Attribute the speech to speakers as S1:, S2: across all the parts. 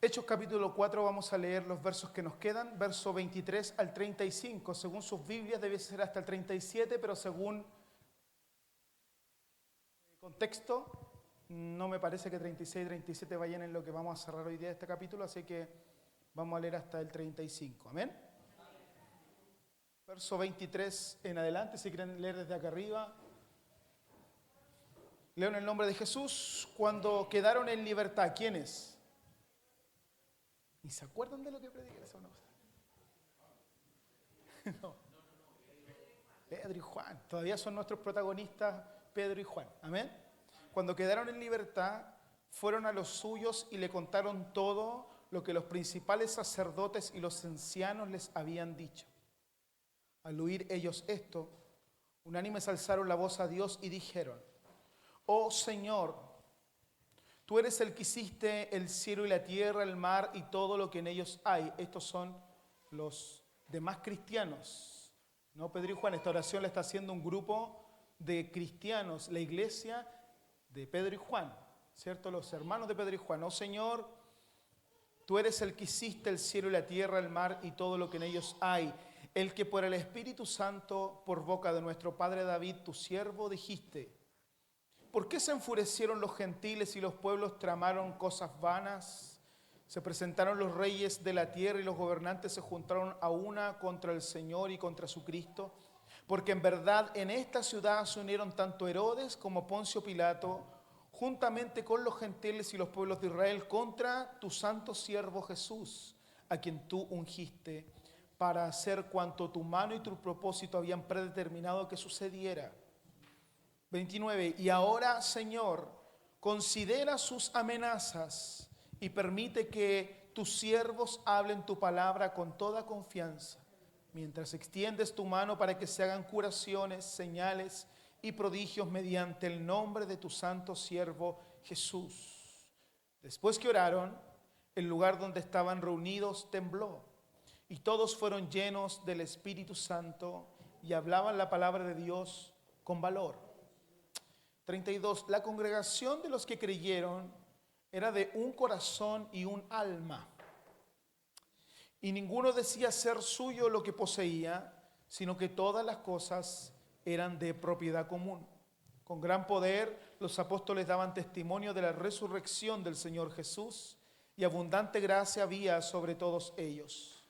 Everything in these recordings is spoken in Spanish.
S1: Hechos capítulo 4, vamos a leer los versos que nos quedan, verso 23 al 35. Según sus Biblias debe ser hasta el 37, pero según el contexto, no me parece que 36 y 37 vayan en lo que vamos a cerrar hoy día este capítulo, así que vamos a leer hasta el 35. Amén. Verso 23 en adelante, si quieren leer desde acá arriba. Leo en el nombre de Jesús. Cuando quedaron en libertad, ¿quiénes? ¿Y se acuerdan de lo que prediqué la semana pasada? No. Pedro y Juan. Todavía son nuestros protagonistas, Pedro y Juan. Amén. Cuando quedaron en libertad, fueron a los suyos y le contaron todo lo que los principales sacerdotes y los ancianos les habían dicho. Al oír ellos esto, unánimes alzaron la voz a Dios y dijeron: Oh Señor, tú eres el que hiciste el cielo y la tierra, el mar y todo lo que en ellos hay. Estos son los demás cristianos. No, Pedro y Juan, esta oración la está haciendo un grupo de cristianos, la iglesia de Pedro y Juan, ¿cierto? Los hermanos de Pedro y Juan. Oh Señor, tú eres el que hiciste el cielo y la tierra, el mar y todo lo que en ellos hay. El que por el Espíritu Santo, por boca de nuestro padre David, tu siervo, dijiste: ¿por qué se enfurecieron los gentiles y los pueblos tramaron cosas vanas? Se presentaron los reyes de la tierra y los gobernantes se juntaron a una contra el Señor y contra su Cristo. Porque en verdad en esta ciudad se unieron tanto Herodes como Poncio Pilato, juntamente con los gentiles y los pueblos de Israel, contra tu santo siervo Jesús, a quien tú ungiste, para hacer cuanto tu mano y tu propósito habían predeterminado que sucediera. 29. Y ahora, Señor, considera sus amenazas y permite que tus siervos hablen tu palabra con toda confianza, mientras extiendes tu mano para que se hagan curaciones, señales y prodigios mediante el nombre de tu santo siervo Jesús. Después que oraron, el lugar donde estaban reunidos tembló, y todos fueron llenos del Espíritu Santo y hablaban la palabra de Dios con valor. 32. La congregación de los que creyeron era de un corazón y un alma, y ninguno decía ser suyo lo que poseía, sino que todas las cosas eran de propiedad común. Con gran poder los apóstoles daban testimonio de la resurrección del Señor Jesús, y abundante gracia había sobre todos ellos.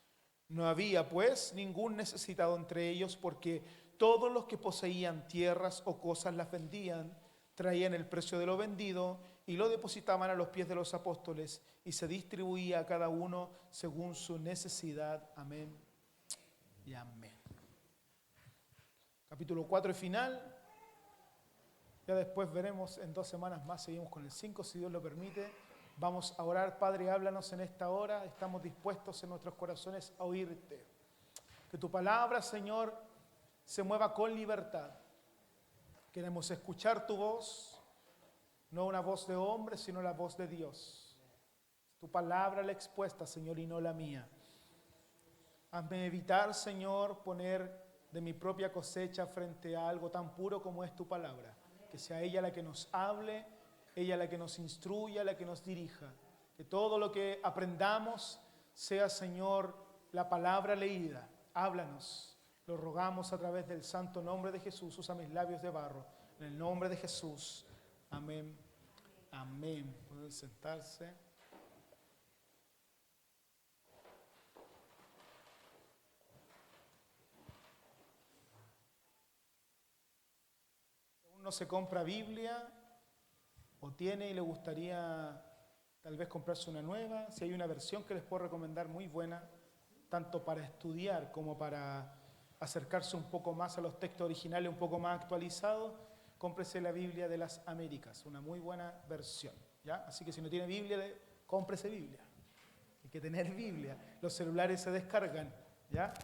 S1: No había, pues, ningún necesitado entre ellos, porque todos los que poseían tierras o cosas las vendían, traían el precio de lo vendido y lo depositaban a los pies de los apóstoles, y se distribuía a cada uno según su necesidad. Amén y amén. Capítulo 4 y final. Ya después veremos, en 2 semanas más seguimos con el 5, si Dios lo permite. Vamos a orar. Padre, háblanos en esta hora. Estamos dispuestos en nuestros corazones a oírte. Que tu palabra, Señor, se mueva con libertad. Queremos escuchar tu voz, no una voz de hombre, sino la voz de Dios. Tu palabra la expuesta, Señor, y no la mía. Hazme evitar, Señor, poner de mi propia cosecha frente a algo tan puro como es tu palabra. Que sea ella la que nos hable, ella la que nos instruya, la que nos dirija. Que todo lo que aprendamos sea, Señor, la palabra leída. Háblanos. Lo rogamos a través del santo nombre de Jesús. Usa mis labios de barro. En el nombre de Jesús. Amén. Amén. Pueden sentarse. Aún no se compra Biblia, o tiene y le gustaría tal vez comprarse una nueva. Si hay una versión que les puedo recomendar muy buena, tanto para estudiar como para acercarse un poco más a los textos originales, un poco más actualizados, cómprese la Biblia de las Américas, una muy buena versión, ¿ya? Así que si no tiene Biblia, cómprese Biblia. Hay que tener Biblia. Los celulares se descargan, ¿ya?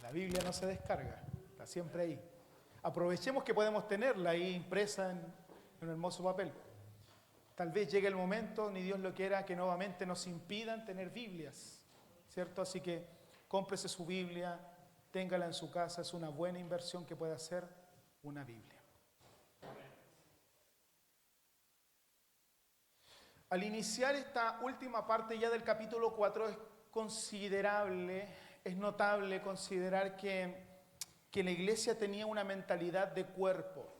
S1: La Biblia no se descarga, está siempre ahí. Aprovechemos que podemos tenerla ahí impresa en un hermoso papel. Tal vez llegue el momento, ni Dios lo quiera, que nuevamente nos impidan tener Biblias, ¿cierto? Así que cómprese su Biblia, téngala en su casa, es una buena inversión que puede hacer una Biblia. Al iniciar esta última parte ya del capítulo 4 es considerable, es notable considerar que la iglesia tenía una mentalidad de cuerpo.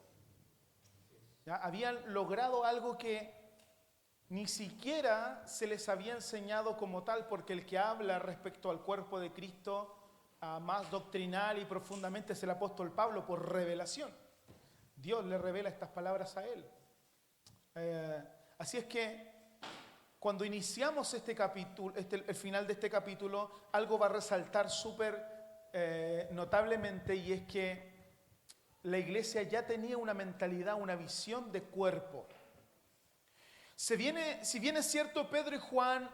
S1: ¿Ya? Habían logrado algo que ni siquiera se les había enseñado como tal, porque el que habla respecto al cuerpo de Cristo más doctrinal y profundamente es el apóstol Pablo por revelación. Dios le revela estas palabras a él. Así es que cuando iniciamos este capítulo, el final de este capítulo, algo va a resaltar súper notablemente, y es que la iglesia ya tenía una mentalidad, una visión de cuerpo. Si bien es cierto, Pedro y Juan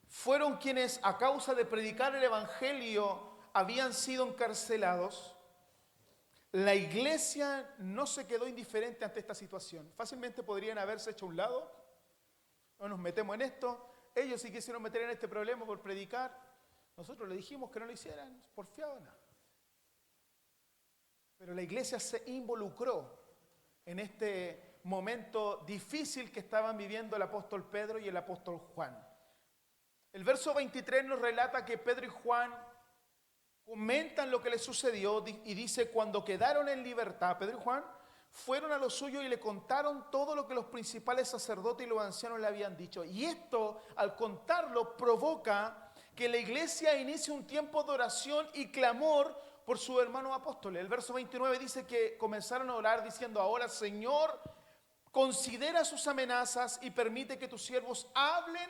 S1: fueron quienes a causa de predicar el evangelio habían sido encarcelados, la iglesia no se quedó indiferente ante esta situación. Fácilmente podrían haberse hecho a un lado, no nos metemos en esto, ellos sí quisieron meter en este problema por predicar, nosotros le dijimos que no lo hicieran, porfiaban. Pero la iglesia se involucró en este momento difícil que estaban viviendo el apóstol Pedro y el apóstol Juan. El verso 23 nos relata que Pedro y Juan comentan lo que les sucedió y dice: cuando quedaron en libertad, Pedro y Juan fueron a lo suyo y le contaron todo lo que los principales sacerdotes y los ancianos le habían dicho. Y esto, al contarlo, provoca que la iglesia inicie un tiempo de oración y clamor por sus hermanos apóstoles. El verso 29 dice que comenzaron a orar diciendo: ahora, Señor, considera sus amenazas y permite que tus siervos hablen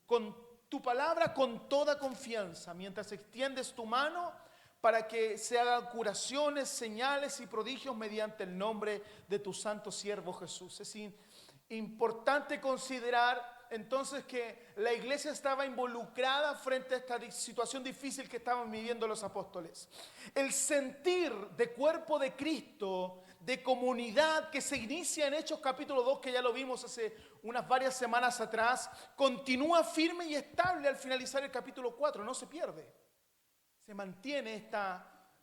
S1: con tu palabra con toda confianza, mientras extiendes tu mano para que se hagan curaciones, señales y prodigios mediante el nombre de tu santo siervo Jesús. Es importante considerar entonces que la iglesia estaba involucrada frente a esta situación difícil que estaban viviendo los apóstoles. El sentir de cuerpo de Cristo, de comunidad, que se inicia en Hechos capítulo 2, que ya lo vimos hace unas varias semanas atrás, continúa firme y estable al finalizar el capítulo 4, no se pierde. Se mantiene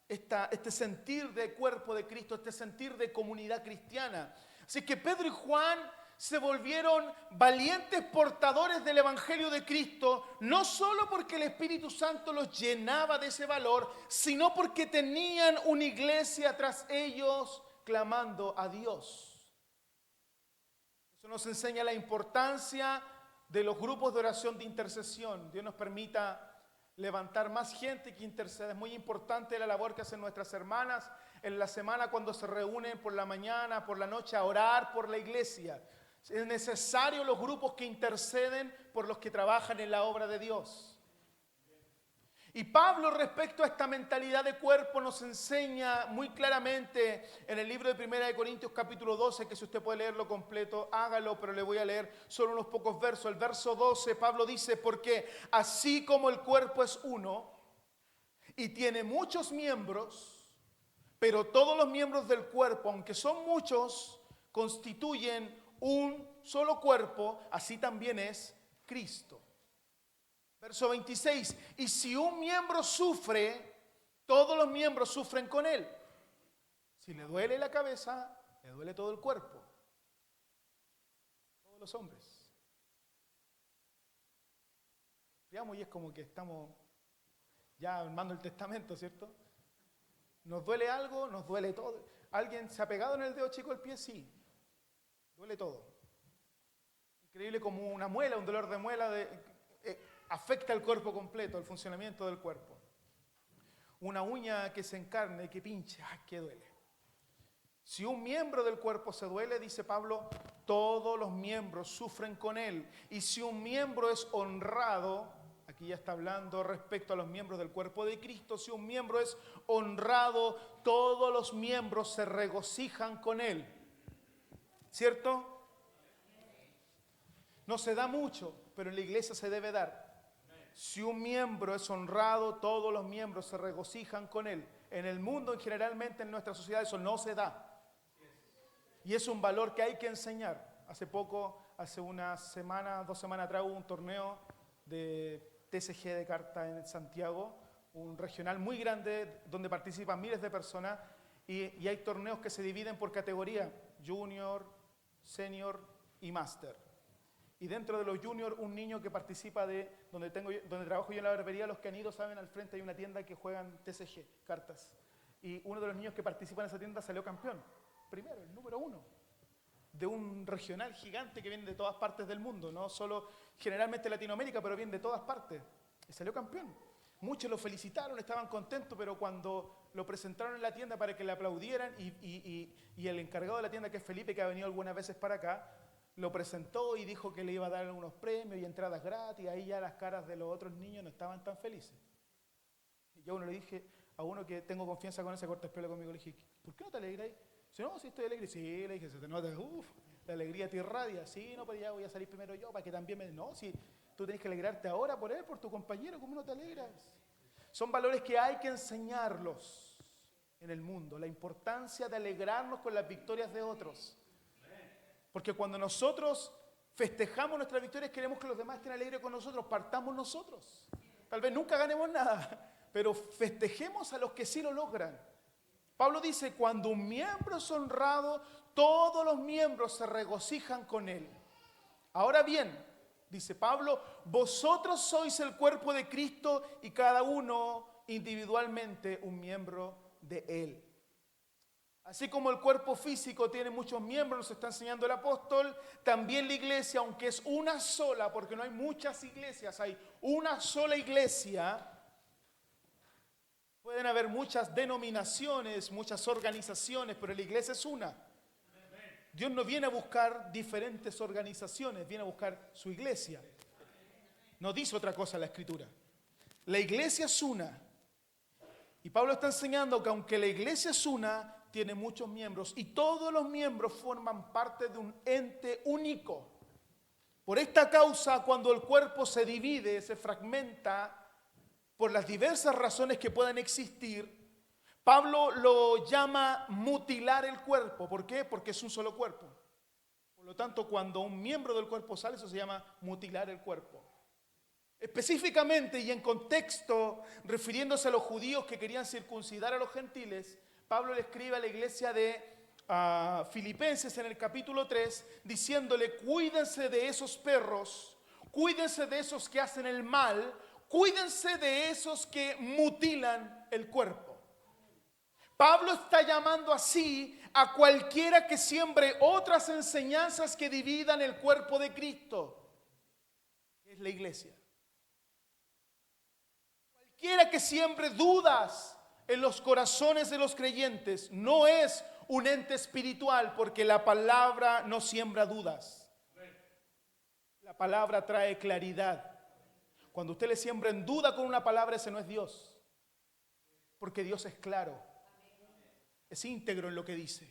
S1: este sentir de cuerpo de Cristo, este sentir de comunidad cristiana. Así que Pedro y Juan se volvieron valientes portadores del Evangelio de Cristo, no solo porque el Espíritu Santo los llenaba de ese valor, sino porque tenían una iglesia tras ellos clamando a Dios. Eso nos enseña la importancia de los grupos de oración de intercesión. Dios nos permita levantar más gente que intercede. Es muy importante la labor que hacen nuestras hermanas en la semana cuando se reúnen por la mañana, por la noche a orar por la iglesia. Es necesario los grupos que interceden por los que trabajan en la obra de Dios. Y Pablo, respecto a esta mentalidad de cuerpo, nos enseña muy claramente en el libro de 1 Corintios capítulo 12, que si usted puede leerlo completo, hágalo, pero le voy a leer solo unos pocos versos. El verso 12, Pablo dice: porque así como el cuerpo es uno y tiene muchos miembros, pero todos los miembros del cuerpo, aunque son muchos, constituyen un solo cuerpo, así también es Cristo. Verso 26, y si un miembro sufre, todos los miembros sufren con él. Si le duele la cabeza, le duele todo el cuerpo. Todos los hombres. Veamos, y es como que estamos ya armando el testamento, ¿cierto? ¿Nos duele algo? Nos duele todo. ¿Alguien se ha pegado en el dedo chico del pie? Sí. Duele todo. Increíble como una muela, un dolor de muela afecta el cuerpo completo, el funcionamiento del cuerpo. Una uña que se encarne, que pinche, ¡ay, qué duele! Si un miembro del cuerpo se duele, dice Pablo, todos los miembros sufren con él. Y si un miembro es honrado, aquí ya está hablando respecto a los miembros del cuerpo de Cristo, si un miembro es honrado, todos los miembros se regocijan con él. ¿Cierto? No se da mucho, pero en la iglesia se debe dar. Si un miembro es honrado, todos los miembros se regocijan con él. En el mundo, generalmente en nuestra sociedad, eso no se da. Y es un valor que hay que enseñar. Hace poco, hace una semana, 2 semanas atrás, hubo un torneo de TCG de cartas en Santiago, un regional muy grande donde participan miles de personas, y hay torneos que se dividen por categoría: junior, senior y máster. Y dentro de los juniors, un niño que participa de, donde trabajo yo en la barbería, los que han ido saben, al frente hay una tienda que juegan TCG, cartas. Y uno de los niños que participa en esa tienda salió campeón. Primero, el número 1. De un regional gigante que viene de todas partes del mundo, no solo generalmente Latinoamérica, pero viene de todas partes. Y salió campeón. Muchos lo felicitaron, estaban contentos, pero cuando lo presentaron en la tienda para que le aplaudieran y el encargado de la tienda, que es Felipe, que ha venido algunas veces para acá, lo presentó y dijo que le iba a dar algunos premios y entradas gratis. Ahí ya las caras de los otros niños no estaban tan felices. Y yo le dije a uno que tengo confianza con ese cortespelo conmigo, le dije, ¿por qué no te alegras? Dice, no, sí estoy alegre. Sí, le dije, se te nota, la alegría te irradia. Sí, no, pero ya voy a salir primero yo para que también me... No, si tú tienes que alegrarte ahora por él, por tu compañero, ¿cómo no te alegras? Son valores que hay que enseñarlos en el mundo, la importancia de alegrarnos con las victorias de otros. Porque cuando nosotros festejamos nuestras victorias, queremos que los demás estén alegres con nosotros, partamos nosotros. Tal vez nunca ganemos nada, pero festejemos a los que sí lo logran. Pablo dice, cuando un miembro es honrado, todos los miembros se regocijan con él. Ahora bien, dice Pablo, vosotros sois el cuerpo de Cristo y cada uno individualmente un miembro de él. Así como el cuerpo físico tiene muchos miembros, nos está enseñando el apóstol, también la iglesia, aunque es una sola, porque no hay muchas iglesias, hay una sola iglesia. Pueden haber muchas denominaciones, muchas organizaciones, pero la iglesia es una. Dios no viene a buscar diferentes organizaciones, viene a buscar su iglesia. No dice otra cosa la Escritura. La iglesia es una. Y Pablo está enseñando que aunque la iglesia es una, tiene muchos miembros y todos los miembros forman parte de un ente único. Por esta causa, cuando el cuerpo se divide, se fragmenta, por las diversas razones que puedan existir, Pablo lo llama mutilar el cuerpo. ¿Por qué? Porque es un solo cuerpo. Por lo tanto, cuando un miembro del cuerpo sale, eso se llama mutilar el cuerpo. Específicamente y en contexto, refiriéndose a los judíos que querían circuncidar a los gentiles, Pablo le escribe a la iglesia de Filipenses en el capítulo 3, diciéndole, cuídense de esos perros, cuídense de esos que hacen el mal, cuídense de esos que mutilan el cuerpo. Pablo está llamando así a cualquiera que siembre otras enseñanzas que dividan el cuerpo de Cristo, que es la iglesia. Cualquiera que siembre dudas en los corazones de los creyentes no es un ente espiritual, porque la palabra no siembra dudas. La palabra trae claridad. Cuando usted le siembra en duda con una palabra, ese no es Dios, porque Dios es claro, es íntegro en lo que dice.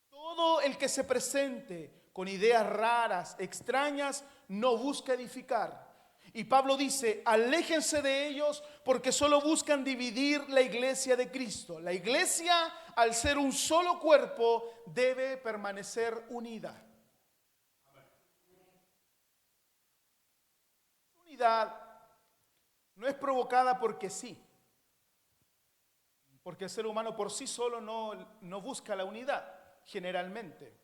S1: Todo el que se presente con ideas raras, extrañas, no busca edificar. Y Pablo dice, aléjense de ellos porque solo buscan dividir la iglesia de Cristo. La iglesia, al ser un solo cuerpo, debe permanecer unida. Unidad no es provocada porque sí, porque el ser humano por sí solo no busca la unidad, generalmente.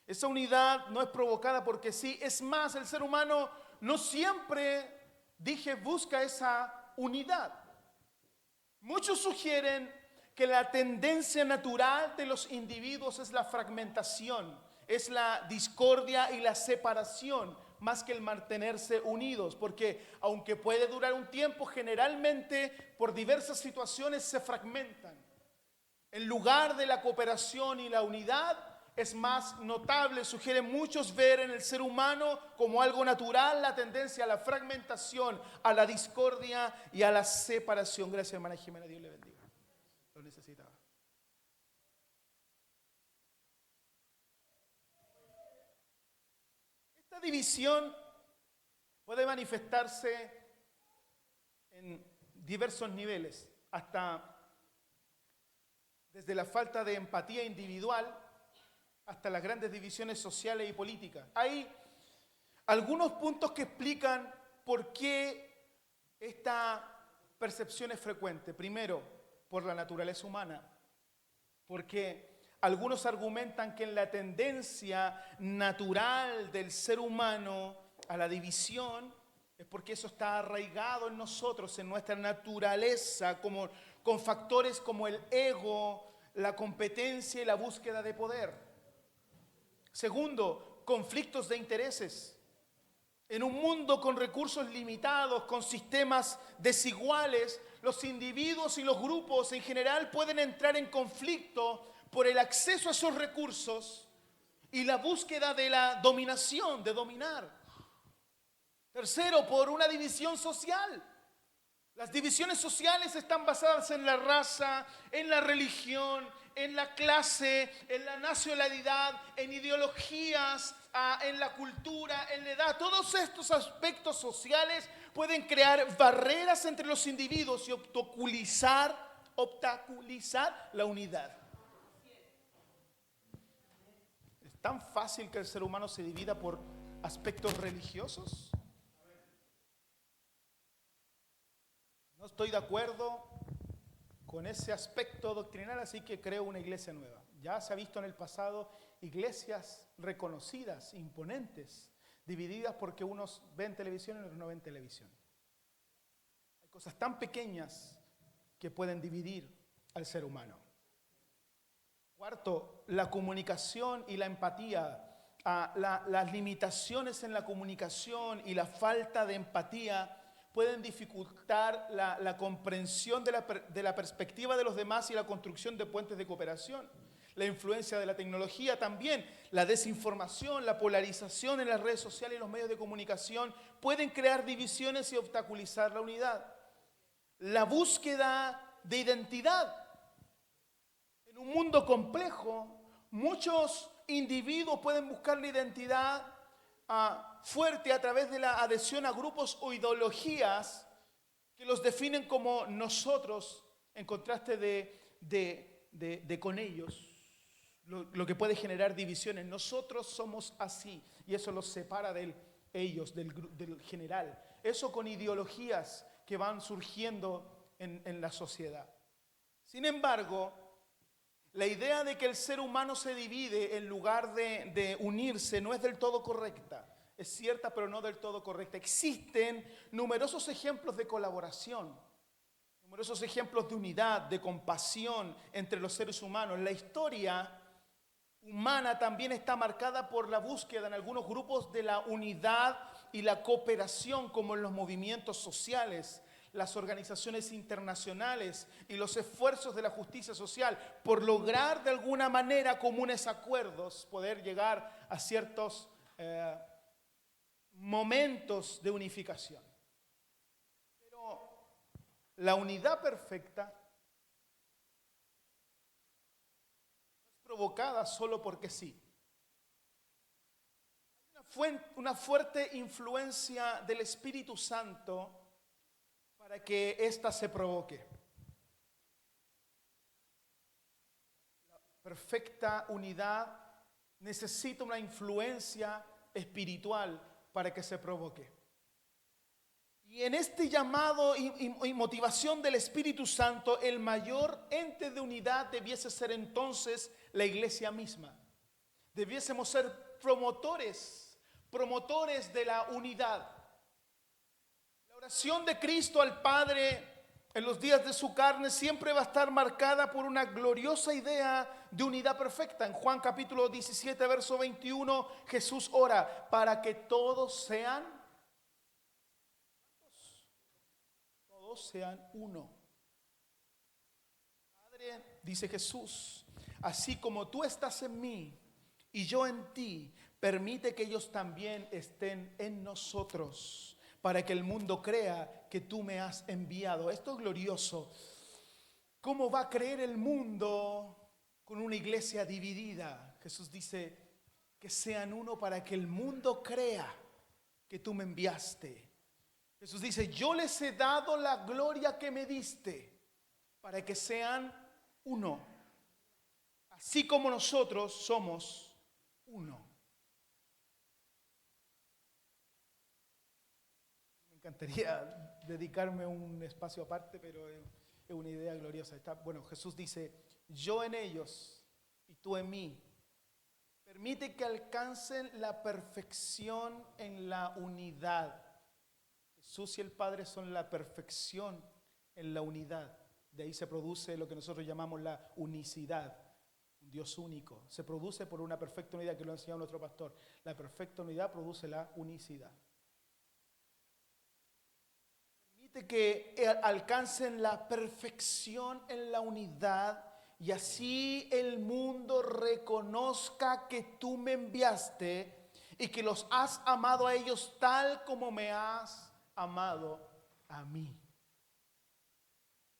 S1: Esa unidad no es provocada porque sí, es más, el ser humano no siempre, busca esa unidad. Muchos sugieren que la tendencia natural de los individuos es la fragmentación, es la discordia y la separación, más que el mantenerse unidos, porque aunque puede durar un tiempo, generalmente por diversas situaciones se fragmentan. En lugar de la cooperación y la unidad, es más notable, sugieren muchos ver en el ser humano como algo natural la tendencia a la fragmentación, a la discordia y a la separación. Gracias, hermana Jimena, Dios le bendiga. Lo necesitaba. Esta división puede manifestarse en diversos niveles, hasta desde la falta de empatía individual hasta las grandes divisiones sociales y políticas. Hay algunos puntos que explican por qué esta percepción es frecuente. Primero, por la naturaleza humana, porque algunos argumentan que en la tendencia natural del ser humano a la división es porque eso está arraigado en nosotros, en nuestra naturaleza, como, con factores como el ego, la competencia y la búsqueda de poder. Segundo, conflictos de intereses. En un mundo con recursos limitados, con sistemas desiguales, los individuos y los grupos en general pueden entrar en conflicto por el acceso a esos recursos y la búsqueda de la dominación, de dominar. Tercero, por una división social. Las divisiones sociales están basadas en la raza, en la religión, en la clase, en la nacionalidad, en ideologías, en la cultura, en la edad. Todos estos aspectos sociales pueden crear barreras entre los individuos y obstaculizar la unidad. ¿Es tan fácil que el ser humano se divida por aspectos religiosos? No estoy de acuerdo con ese aspecto doctrinal, así que creo una iglesia nueva. Ya se ha visto en el pasado iglesias reconocidas, imponentes, divididas porque unos ven televisión y otros no ven televisión. Hay cosas tan pequeñas que pueden dividir al ser humano. Cuarto, la comunicación y la empatía. Las limitaciones en la comunicación y la falta de empatía pueden dificultar la comprensión de la perspectiva de los demás y la construcción de puentes de cooperación. La influencia de la tecnología también, la desinformación, la polarización en las redes sociales y los medios de comunicación pueden crear divisiones y obstaculizar la unidad. La búsqueda de identidad. En un mundo complejo, muchos individuos pueden buscar la identidad fuerte a través de la adhesión a grupos o ideologías que los definen como nosotros, en contraste de con ellos, lo que puede generar divisiones. Nosotros somos así y eso los separa de ellos, del general. Eso con ideologías que van surgiendo en la sociedad. Sin embargo, la idea de que el ser humano se divide en lugar de unirse no es del todo correcta. Es cierta, pero no del todo correcta. Existen numerosos ejemplos de colaboración, numerosos ejemplos de unidad, de compasión entre los seres humanos. La historia humana también está marcada por la búsqueda en algunos grupos de la unidad y la cooperación, como en los movimientos sociales, las organizaciones internacionales y los esfuerzos de la justicia social por lograr de alguna manera comunes acuerdos, poder llegar a ciertos momentos de unificación. Pero la unidad perfecta no es provocada solo porque sí. Hay una fuerte influencia del Espíritu Santo para que ésta se provoque. La perfecta unidad necesita una influencia espiritual para que se provoque. Y en este llamado y motivación del Espíritu Santo, el mayor ente de unidad debiese ser entonces la iglesia misma. Debiésemos ser promotores de la unidad. La oración de Cristo al Padre en los días de su carne siempre va a estar marcada por una gloriosa idea de unidad perfecta. En Juan capítulo 17, verso 21, Jesús ora para que todos sean uno. Padre, dice Jesús, así como tú estás en mí y yo en ti, permite que ellos también estén en nosotros, para que el mundo crea que tú me has enviado. Esto es glorioso. ¿Cómo va a creer el mundo con una iglesia dividida? Jesús dice que sean uno para que el mundo crea que tú me enviaste. Jesús dice, yo les he dado la gloria que me diste para que sean uno, así como nosotros somos uno. Me encantaría dedicarme un espacio aparte, pero es una idea gloriosa. Bueno, Jesús dice, yo en ellos y tú en mí. Permite que alcancen la perfección en la unidad. Jesús y el Padre son la perfección en la unidad. De ahí se produce lo que nosotros llamamos la unicidad. Un Dios único. Se produce por una perfecta unidad, que lo ha enseñado nuestro pastor. La perfecta unidad produce la unicidad. Permite que alcancen la perfección en la unidad y así el mundo reconozca que tú me enviaste y que los has amado a ellos tal como me has amado a mí.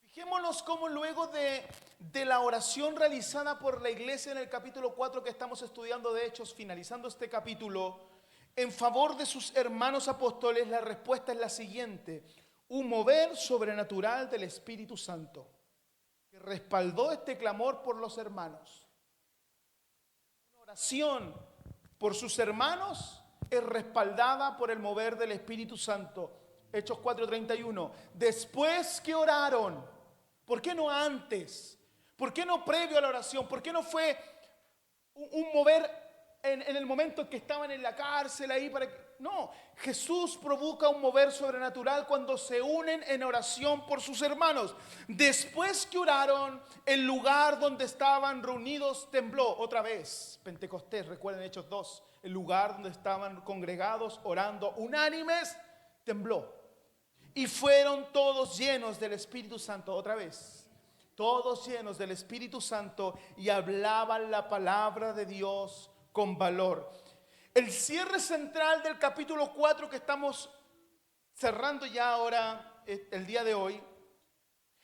S1: Fijémonos cómo luego de la oración realizada por la iglesia en el capítulo 4 que estamos estudiando de Hechos, finalizando este capítulo, en favor de sus hermanos apóstoles, la respuesta es la siguiente: un mover sobrenatural del Espíritu Santo, que respaldó este clamor por los hermanos. Una oración por sus hermanos es respaldada por el mover del Espíritu Santo. Hechos 4:31. Después que oraron, ¿por qué no antes? ¿Por qué no previo a la oración? ¿Por qué no fue un mover en el momento en que estaban en la cárcel ahí para que... No, Jesús provoca un mover sobrenatural cuando se unen en oración por sus hermanos. Después que oraron, el lugar donde estaban reunidos tembló. Otra vez, Pentecostés, recuerden Hechos 2, el lugar donde estaban congregados orando unánimes, tembló. Y fueron todos llenos del Espíritu Santo. Otra vez, todos llenos del Espíritu Santo y hablaban la palabra de Dios con valor. El cierre central del capítulo 4 que estamos cerrando ya ahora, el día de hoy,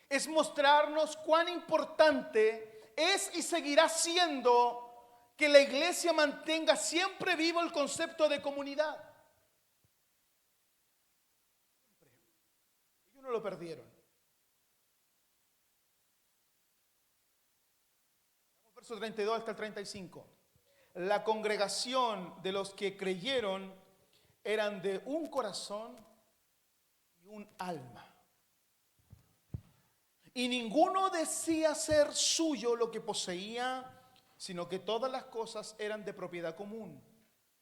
S1: es mostrarnos cuán importante es y seguirá siendo que la iglesia mantenga siempre vivo el concepto de comunidad. Ellos no lo perdieron. Verso 32 hasta el 35. La congregación de los que creyeron eran de un corazón y un alma. Y ninguno decía ser suyo lo que poseía, sino que todas las cosas eran de propiedad común.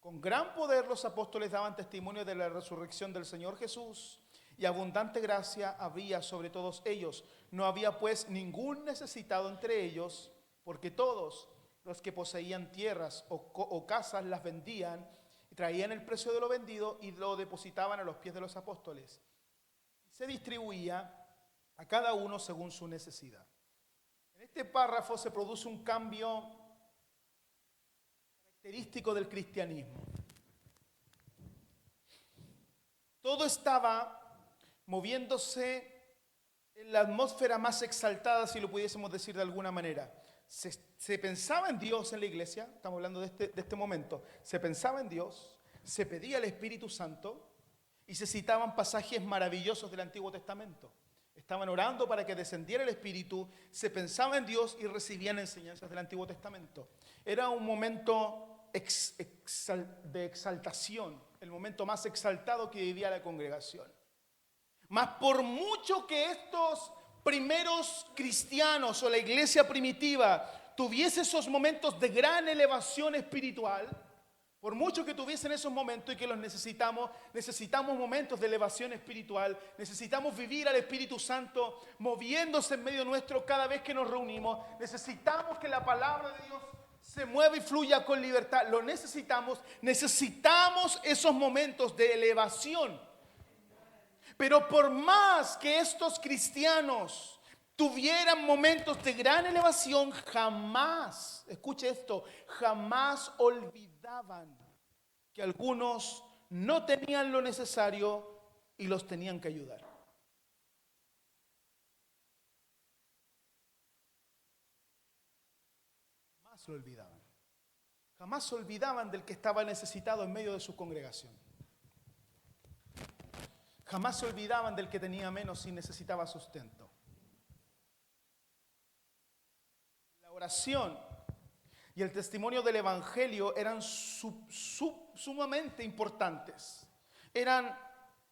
S1: Con gran poder los apóstoles daban testimonio de la resurrección del Señor Jesús, y abundante gracia había sobre todos ellos. No había pues ningún necesitado entre ellos, porque todos los que poseían tierras o casas las vendían y traían el precio de lo vendido y lo depositaban a los pies de los apóstoles. Y se distribuía a cada uno según su necesidad. En este párrafo se produce un cambio característico del cristianismo. Todo estaba moviéndose en la atmósfera más exaltada, si lo pudiésemos decir de alguna manera. Se pensaba en Dios en la iglesia, estamos hablando de este momento, se pensaba en Dios, se pedía el Espíritu Santo y se citaban pasajes maravillosos del Antiguo Testamento. Estaban orando para que descendiera el Espíritu, se pensaba en Dios y recibían enseñanzas del Antiguo Testamento. Era un momento de exaltación, el momento más exaltado que vivía la congregación. Mas por mucho que estos primeros cristianos o la iglesia primitiva tuviese esos momentos de gran elevación espiritual, por mucho que tuviesen esos momentos y que los necesitamos momentos de elevación espiritual, necesitamos vivir al Espíritu Santo moviéndose en medio nuestro cada vez que nos reunimos, necesitamos que la palabra de Dios se mueva y fluya con libertad, lo necesitamos esos momentos de elevación. Pero por más que estos cristianos tuvieran momentos de gran elevación, jamás, escuche esto, jamás olvidaban que algunos no tenían lo necesario y los tenían que ayudar. Jamás lo olvidaban. Jamás se olvidaban del que estaba necesitado en medio de su congregación. Jamás se olvidaban del que tenía menos y necesitaba sustento. La oración y el testimonio del Evangelio eran sumamente importantes. Eran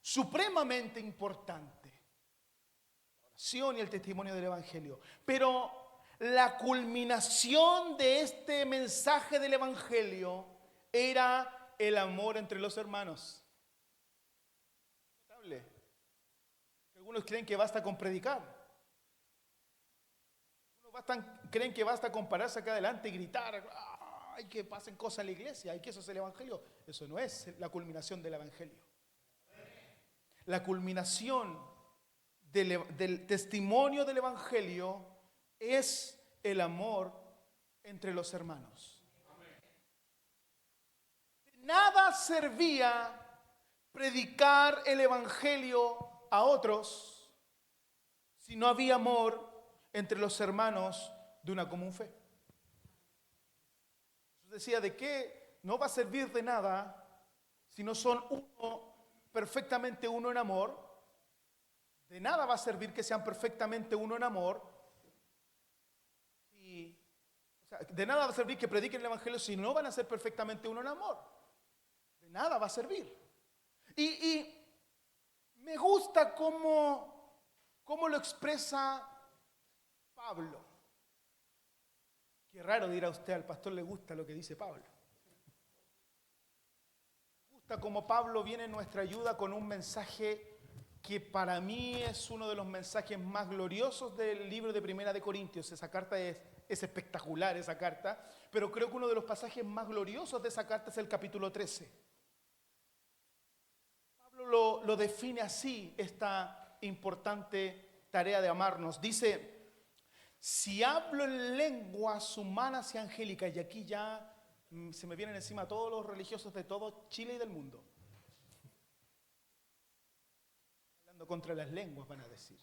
S1: supremamente importantes. La oración y el testimonio del Evangelio. Pero La culminación de este mensaje del Evangelio era el amor entre los hermanos. Notable. Algunos creen que basta con predicar. Creen que basta con pararse acá adelante y gritar, ¡ay, que pasen cosas en la iglesia! ¡Ay, que eso es el Evangelio! Eso no es la culminación del Evangelio. La culminación del testimonio del Evangelio es el amor entre los hermanos. De nada servía predicar el Evangelio a otros si no había amor entre los hermanos de una común fe. Jesús decía, ¿de qué no va a servir de nada si no son uno, perfectamente uno en amor? De nada va a servir que sean perfectamente uno en amor. De nada va a servir que prediquen el Evangelio si no van a ser perfectamente uno en amor. De nada va a servir. Y me gusta cómo lo expresa Pablo. Qué raro, dirá usted, al pastor le gusta lo que dice Pablo. Me gusta cómo Pablo viene en nuestra ayuda con un mensaje que para mí es uno de los mensajes más gloriosos del libro de Primera de Corintios. Esa carta es espectacular, esa carta, pero creo que uno de los pasajes más gloriosos de esa carta es el capítulo 13. Pablo lo define así, esta importante tarea de amarnos. Dice, si hablo en lenguas humanas y angélicas, y aquí ya se me vienen encima todos los religiosos de todo Chile y del mundo. Hablando contra las lenguas, van a decir.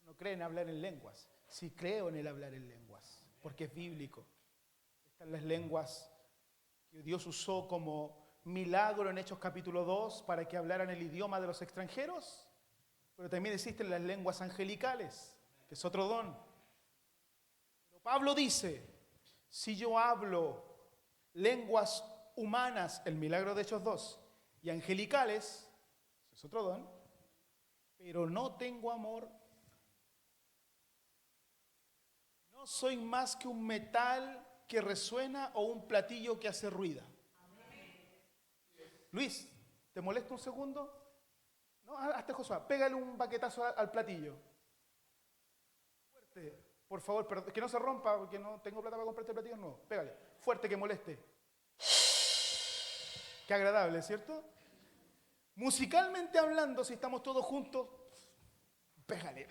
S1: No creen hablar en lenguas. Sí creo en el hablar en lenguas, porque es bíblico. Están las lenguas que Dios usó como milagro en Hechos capítulo 2 para que hablaran el idioma de los extranjeros, pero también existen las lenguas angelicales, que es otro don. Pero Pablo dice, si yo hablo lenguas humanas, el milagro de Hechos 2, y angelicales, es otro don, pero no tengo amor, no soy más que un metal que resuena o un platillo que hace ruido. Luis, ¿te molesta un segundo? No, hazte Josué, pégale un baquetazo al platillo. Fuerte, por favor, que no se rompa, porque no tengo plata para comprarte platillos nuevos. Pégale, fuerte, que moleste. Qué agradable, ¿cierto? Musicalmente hablando, si estamos todos juntos, pégale.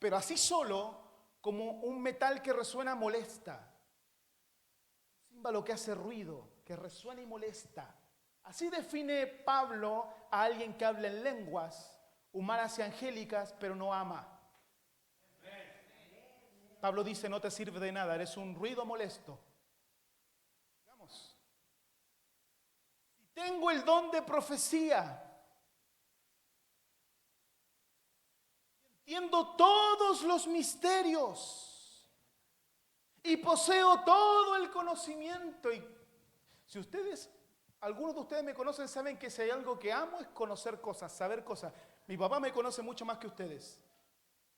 S1: Pero así solo, como un metal que resuena, molesta. Un címbalo que hace ruido, que resuena y molesta. Así define Pablo a alguien que habla en lenguas humanas y angélicas, pero no ama. Pablo dice, no te sirve de nada, eres un ruido molesto. Vamos. Si tengo el don de profecía, entiendo todos los misterios y poseo todo el conocimiento. Y si algunos de ustedes me conocen, saben que si hay algo que amo es conocer cosas, saber cosas. Mi papá me conoce mucho más que ustedes.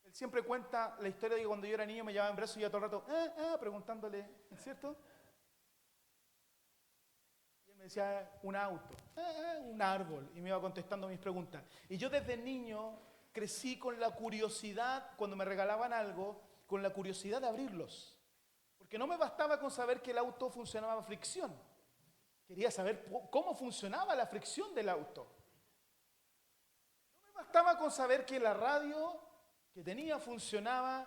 S1: Él siempre cuenta la historia de que cuando yo era niño me llevaba en brazos y yo todo el rato, preguntándole, ¿es cierto? Y él me decía, un auto, un árbol, y me iba contestando mis preguntas. Y yo desde niño crecí con la curiosidad, cuando me regalaban algo, con la curiosidad de abrirlos. Porque no me bastaba con saber que el auto funcionaba a fricción. Quería saber cómo funcionaba la fricción del auto. No me bastaba con saber que la radio que tenía funcionaba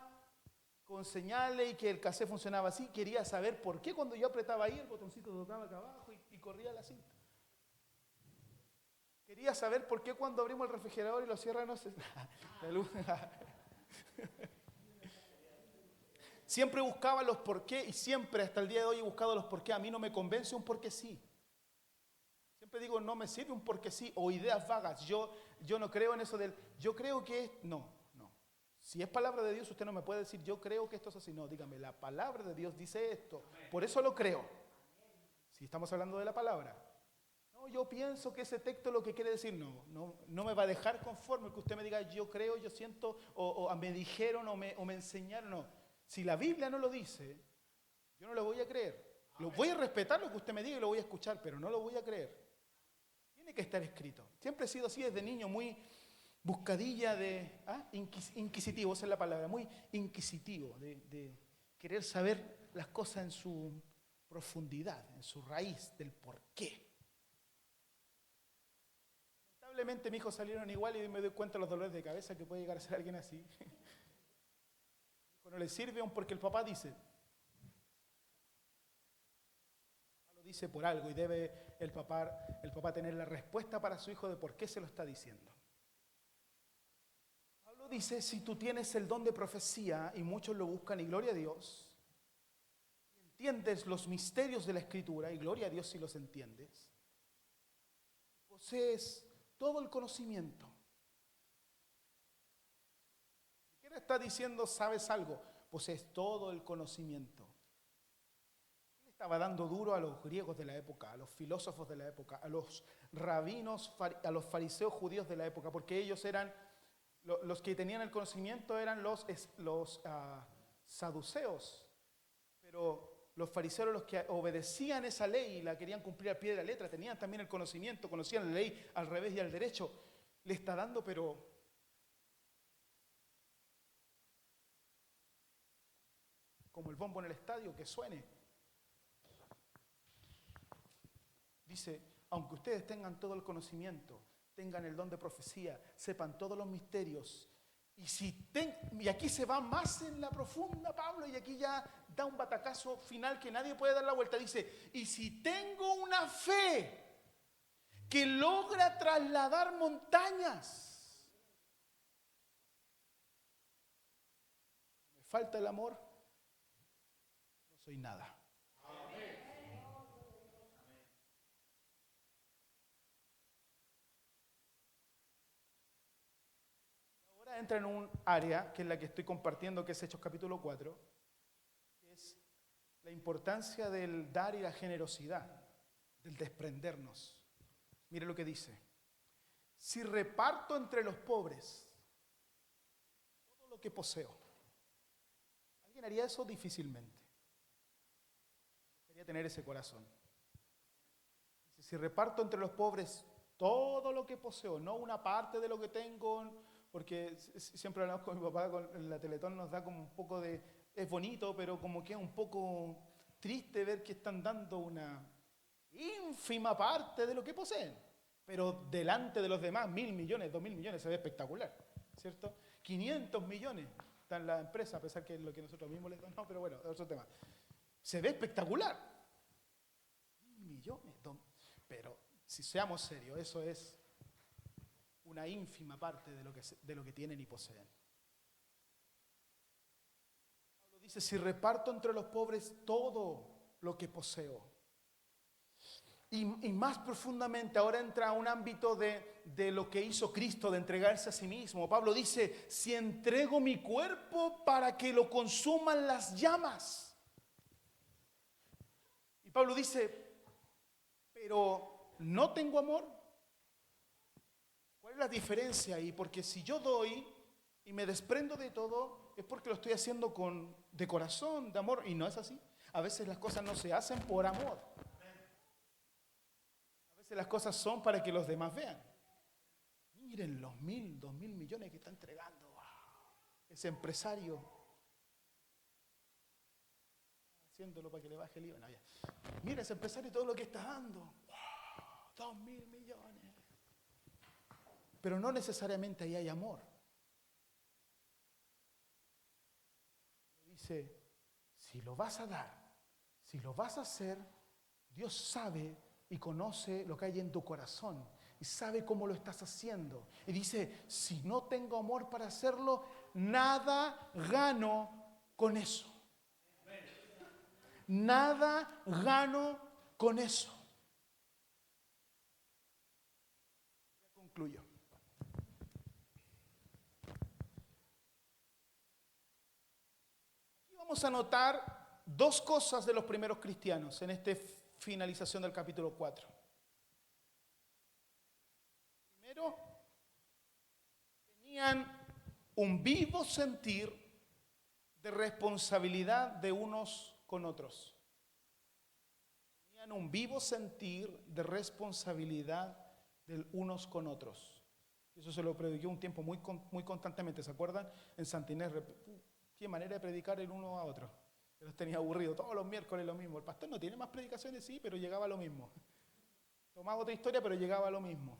S1: con señales y que el cassette funcionaba así. Quería saber por qué cuando yo apretaba ahí el botoncito tocaba acá abajo y corría la cinta. Quería saber por qué cuando abrimos el refrigerador y lo cierran no se... la luz... Siempre buscaba los por qué y siempre hasta el día de hoy he buscado los por qué. A mí no me convence un por qué sí. Siempre digo, no me sirve un porque sí o ideas vagas. Yo no creo en eso del, yo creo que, no. Si es palabra de Dios, usted no me puede decir, yo creo que esto es así. No, dígame, la palabra de Dios dice esto. Por eso lo creo. Si estamos hablando de la palabra. No, yo pienso que ese texto lo que quiere decir, no me va a dejar conforme que usted me diga yo creo, yo siento, o me dijeron o me enseñaron, no. Si la Biblia no lo dice, yo no lo voy a creer. Lo voy a respetar lo que usted me diga y lo voy a escuchar, pero no lo voy a creer. Tiene que estar escrito. Siempre he sido así desde niño, muy buscadilla inquisitivo, esa es la palabra, muy inquisitivo, de querer saber las cosas en su profundidad, en su raíz, del por qué. Lamentablemente mis hijos salieron igual y me doy cuenta de los dolores de cabeza que puede llegar a ser alguien así. No le sirve aún porque el papá dice. Lo dice por algo y debe el papá tener la respuesta para su hijo de por qué se lo está diciendo. Pablo dice, si tú tienes el don de profecía, y muchos lo buscan, y gloria a Dios, entiendes los misterios de la Escritura, y gloria a Dios si los entiendes, posees todo el conocimiento. Ni siquiera está diciendo, sabes algo, posees todo el conocimiento. Él estaba dando duro a los griegos de la época, a los filósofos de la época, a los rabinos, a los fariseos judíos de la época, porque ellos eran, los que tenían el conocimiento eran los saduceos, pero los fariseos, los que obedecían esa ley y la querían cumplir al pie de la letra, tenían también el conocimiento, conocían la ley al revés y al derecho. Le está dando, pero como el bombo en el estadio, que suene. Dice, aunque ustedes tengan todo el conocimiento, tengan el don de profecía, sepan todos los misterios, y aquí se va más en la profunda Pablo, y aquí ya da un batacazo final que nadie puede dar la vuelta. Dice, y si tengo una fe que logra trasladar montañas, me falta el amor, no soy nada. Entra en un área que es la que estoy compartiendo, que es Hechos capítulo 4, que es la importancia del dar y la generosidad, del desprendernos. Mire lo que dice. Si reparto entre los pobres todo lo que poseo. ¿Alguien haría eso? Difícilmente. Quería tener ese corazón. Dice, si reparto entre los pobres todo lo que poseo, no una parte de lo que tengo, porque siempre hablamos con mi papá, en la Teletón nos da como un poco de, es bonito, pero como que es un poco triste ver que están dando una ínfima parte de lo que poseen, pero delante de los demás, 1.000 millones, 2.000 millones, se ve espectacular, ¿cierto? 500 millones está en la empresa, a pesar que es lo que nosotros mismos les damos, pero bueno, es otro tema. Se ve espectacular. 1.000 millones, pero si seamos serios, eso es una ínfima parte de lo que tienen y poseen. Pablo dice, si reparto entre los pobres todo lo que poseo. Y más profundamente ahora entra a un ámbito de lo que hizo Cristo, de entregarse a sí mismo. Pablo dice, si entrego mi cuerpo para que lo consuman las llamas. Y Pablo dice, pero ¿no tengo amor? ¿Cuál es la diferencia ahí? Porque si yo doy y me desprendo de todo, es porque lo estoy haciendo de corazón, de amor, y no es así. A veces las cosas no se hacen por amor. A veces las cosas son para que los demás vean. Miren los 1.000, 2.000 millones que está entregando. Wow. Ese empresario haciéndolo para que le baje el IVA. No, mira ese empresario todo lo que está dando. Wow, 2.000 millones. Pero no necesariamente ahí hay amor. Dice, si lo vas a dar, si lo vas a hacer, Dios sabe y conoce lo que hay en tu corazón y sabe cómo lo estás haciendo. Y dice, si no tengo amor para hacerlo, nada gano con eso. Nada gano con eso. Ya concluyo. Vamos a notar dos cosas de los primeros cristianos en esta finalización del capítulo 4. Primero, tenían un vivo sentir de responsabilidad de unos con otros. Tenían un vivo sentir de responsabilidad de unos con otros. Eso se lo prediqué un tiempo muy constantemente, ¿se acuerdan? En Santa Inés, qué manera de predicar el uno a otro. Yo los tenía aburridos, todos los miércoles lo mismo. El pastor no tiene más predicaciones, sí, pero llegaba a lo mismo. Tomaba otra historia, pero llegaba a lo mismo.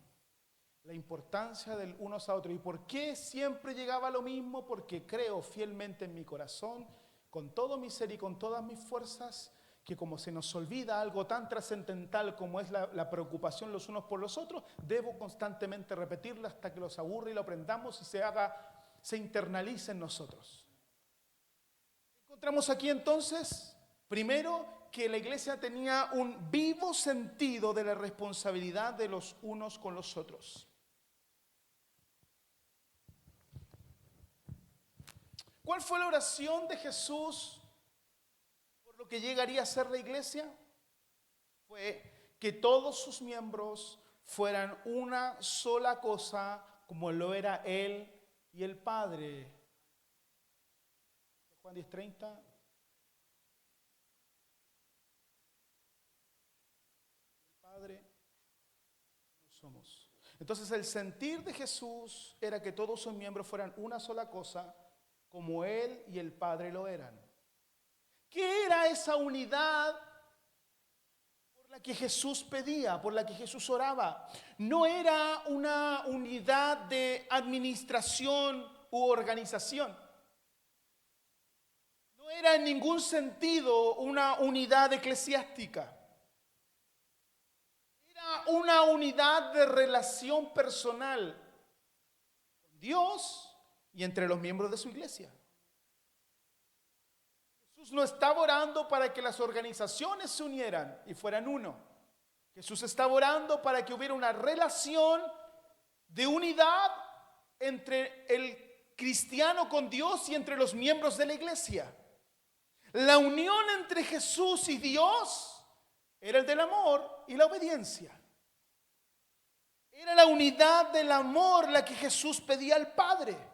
S1: La importancia del unos a otros. ¿Y por qué siempre llegaba a lo mismo? Porque creo fielmente en mi corazón, con todo mi ser y con todas mis fuerzas, que como se nos olvida algo tan trascendental como es la preocupación los unos por los otros, debo constantemente repetirla hasta que los aburre y lo aprendamos y se internalice en nosotros. Encontramos aquí entonces, primero, que la iglesia tenía un vivo sentido de la responsabilidad de los unos con los otros. ¿Cuál fue la oración de Jesús por lo que llegaría a ser la iglesia? Fue que todos sus miembros fueran una sola cosa, como lo era Él y el Padre. Juan 10:30. El Padre no somos. Entonces el sentir de Jesús era que todos sus miembros fueran una sola cosa, como Él y el Padre lo eran. ¿Qué era esa unidad por la que Jesús pedía, por la que Jesús oraba? No era una unidad de administración u organización. No era en ningún sentido una unidad eclesiástica. Era una unidad de relación personal con Dios y entre los miembros de su iglesia. Jesús no estaba orando para que las organizaciones se unieran y fueran uno. Jesús estaba orando para que hubiera una relación de unidad entre el cristiano con Dios y entre los miembros de la iglesia. La unión entre Jesús y Dios era el del amor y la obediencia. Era la unidad del amor la que Jesús pedía al Padre.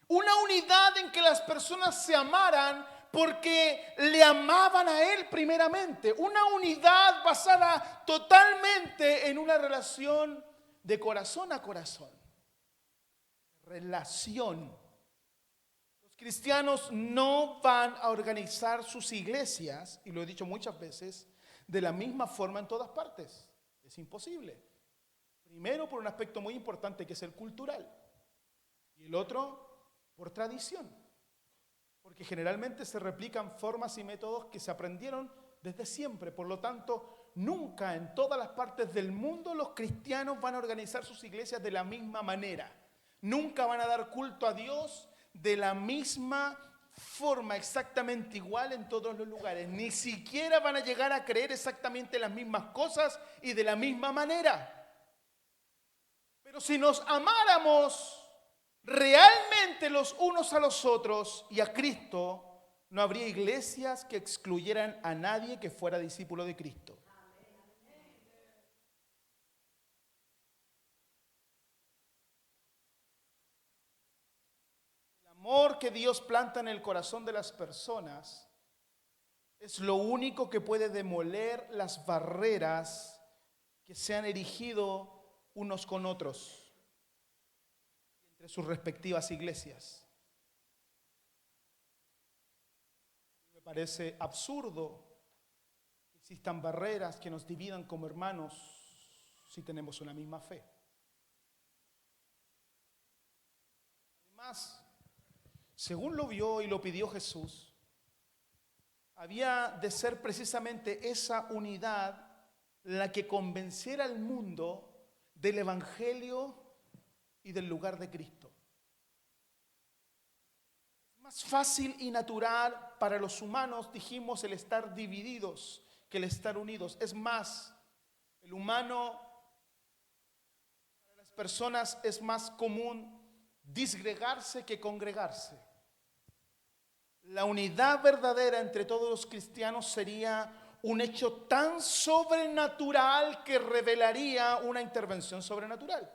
S1: Una unidad en que las personas se amaran porque le amaban a Él primeramente. Una unidad basada totalmente en una relación de corazón a corazón. Relación. Los cristianos no van a organizar sus iglesias, y lo he dicho muchas veces, de la misma forma en todas partes. Es imposible. Primero por un aspecto muy importante que es el cultural. Y el otro por tradición, porque generalmente se replican formas y métodos que se aprendieron desde siempre. Por lo tanto, nunca en todas las partes del mundo los cristianos van a organizar sus iglesias de la misma manera. Nunca van a dar culto a Dios de la misma forma, exactamente igual en todos los lugares. Ni siquiera van a llegar a creer exactamente las mismas cosas y de la misma manera. Pero si nos amáramos realmente los unos a los otros y a Cristo, no habría iglesias que excluyeran a nadie que fuera discípulo de Cristo. El amor que Dios planta en el corazón de las personas es lo único que puede demoler las barreras que se han erigido unos con otros entre sus respectivas iglesias. Me parece absurdo que existan barreras que nos dividan como hermanos si tenemos una misma fe. Además, según lo vio y lo pidió Jesús, había de ser precisamente esa unidad la que convenciera al mundo del Evangelio y del lugar de Cristo. Es más fácil y natural para los humanos, dijimos, el estar divididos que el estar unidos. Es más, el humano, para las personas es más común disgregarse que congregarse. La unidad verdadera entre todos los cristianos sería un hecho tan sobrenatural que revelaría una intervención sobrenatural.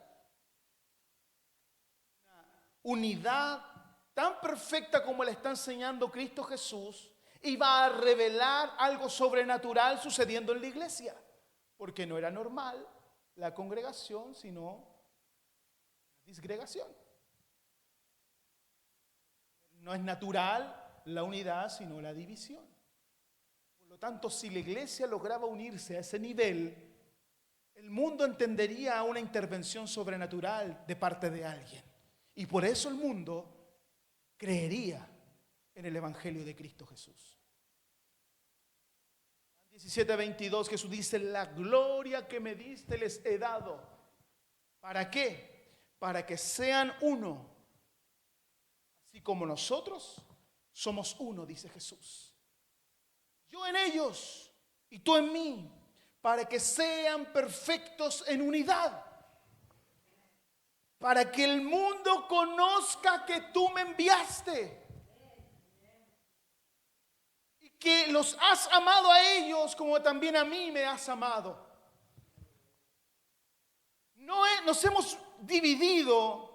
S1: unidad tan perfecta como la está enseñando Cristo Jesús, iba a revelar algo sobrenatural sucediendo en la iglesia, porque no era normal la congregación, sino la disgregación. No es natural la unidad, sino la división. Por lo tanto, si la iglesia lograba unirse a ese nivel, el mundo entendería una intervención sobrenatural de parte de alguien. Y por eso el mundo creería en el Evangelio de Cristo Jesús. 17:22, Jesús dice: la gloria que me diste les he dado. ¿Para qué? Para que sean uno, así como nosotros somos uno, dice Jesús. Yo en ellos y tú en mí, para que sean perfectos en unidad. Para que el mundo conozca que tú me enviaste. Y que los has amado a ellos como también a mí me has amado. Nos hemos dividido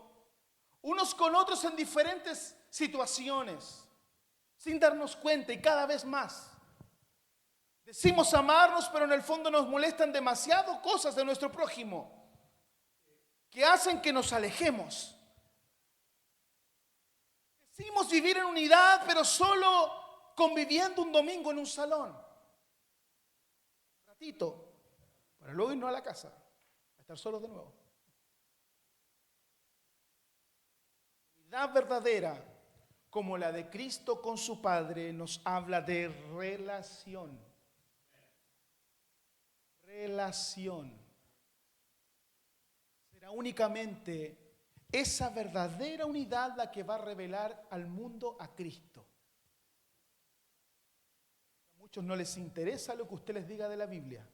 S1: unos con otros en diferentes situaciones, sin darnos cuenta, y cada vez más. Decimos amarnos, pero en el fondo nos molestan demasiado cosas de nuestro prójimo que hacen que nos alejemos. Decimos vivir en unidad, pero solo conviviendo un domingo en un salón. Un ratito, para luego irnos a la casa, a estar solos de nuevo. Unidad verdadera, como la de Cristo con su Padre, nos habla de relación. Relación. Será únicamente esa verdadera unidad la que va a revelar al mundo a Cristo. A muchos no les interesa lo que usted les diga de la Biblia.